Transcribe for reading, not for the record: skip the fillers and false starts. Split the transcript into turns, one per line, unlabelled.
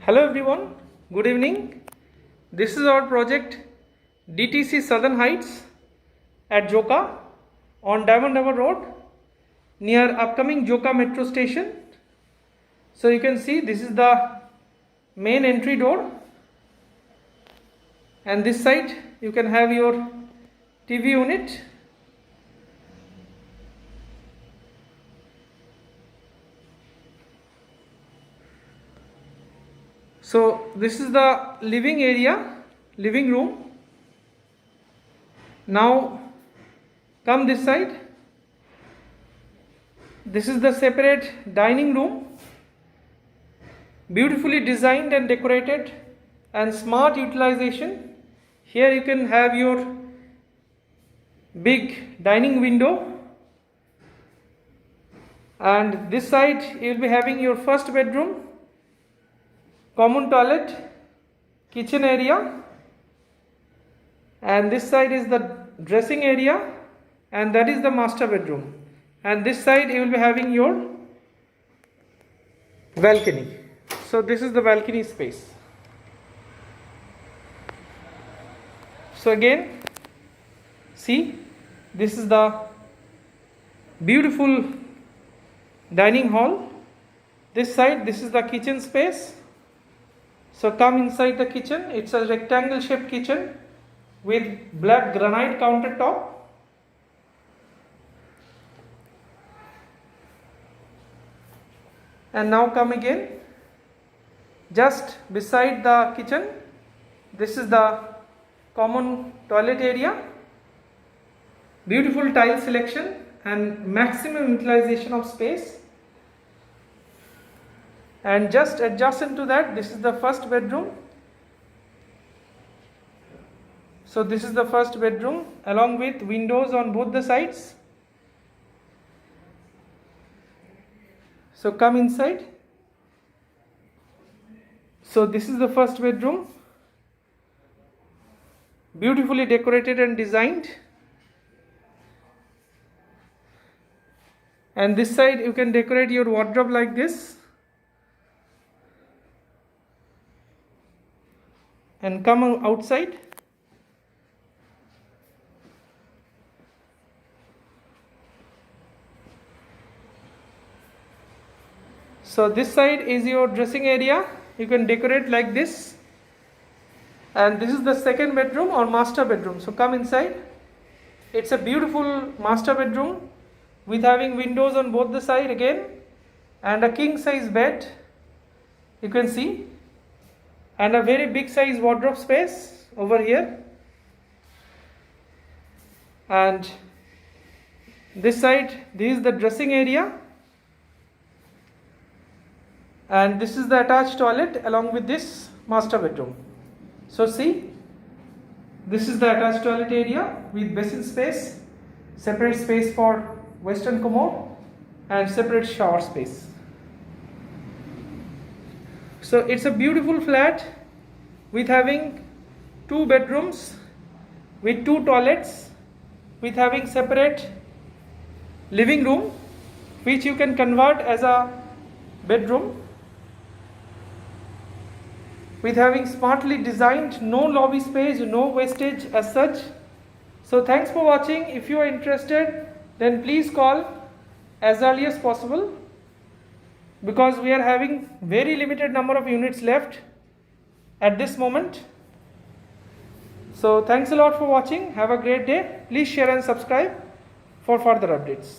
Hello everyone, good evening. This is our project DTC Southern Heights at Joka on Diamond Harbour Road near upcoming Joka metro station. So you can see this is the main entry door, and this side you can have your TV unit. So this is the living area, living room. Now come this side. This is the separate dining room, beautifully designed and decorated and smart utilization. Here you can have your big dining window, and this side you will be having your first bedroom, common toilet, kitchen area, and this side is the dressing area, and that is the master bedroom, and this side you will be having your balcony. So this is the balcony space. So again, see, this is the beautiful dining hall. This side, this is the kitchen space. So come inside the kitchen. It's a rectangle shaped kitchen with black granite countertop. And now come again, just beside the kitchen, this is the common toilet area. Beautiful tile selection and maximum utilization of space. And just adjacent to that, this is the first bedroom. So this is the first bedroom along with windows on both the sides. So come inside. So this is the first bedroom, beautifully decorated and designed. And this side you can decorate your wardrobe like this. And come outside. So this side is your dressing area. You can decorate like this. And this is the second bedroom or master bedroom. So come inside. It's a beautiful master bedroom with having windows on both the side again, and a king size bed, you can see, and a very big size wardrobe space over here. And this side, this is the dressing area, and this is the attached toilet along with this master bedroom. So see, this is the attached toilet area with basin space, separate space for western commode, and separate shower space. So it's a beautiful flat with having 2 bedrooms with 2 toilets, with having separate living room which you can convert as a bedroom, with having smartly designed, no lobby space, no wastage as such. So thanks for watching. If you are interested, then please call as early as possible, because we are having very limited number of units left at this moment. So thanks a lot for watching. Have a great day. Please share and subscribe for further updates.